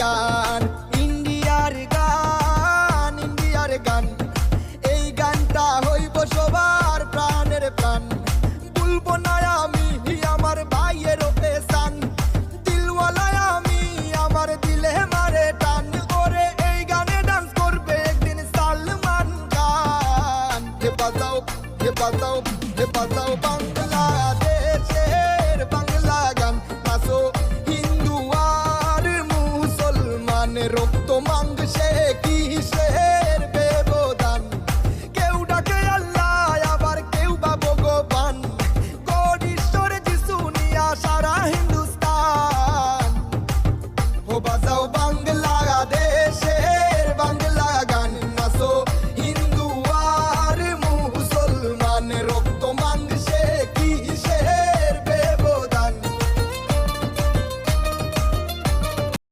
গান, ইন্ডিয়ার গান, ইন্ডিয়ার গান। এই গানটা হইব সবার প্রাণের প্রাণ। ভুলবো না আমি আমার ভাইয়ের পেশান, দিলওয়ালা আমি আমার দিলে মারে টান। ওরে এই গানে ডান্স করবে একদিন সালমান খান। হে বাজাও, হে বাজাও, হে বাজাও বাংলাদেশের বাংলা গান। নাচো হিন্দু আর মুসলমান, রক্ত মাংসে কিসের ব্যবধান। কেউ ডাকে আল্লাহ আবার কেউ বা ভগবান, গড ঈশ্বর যিশু নিয়া সারা হিন্দুস্তান। ও বাজাও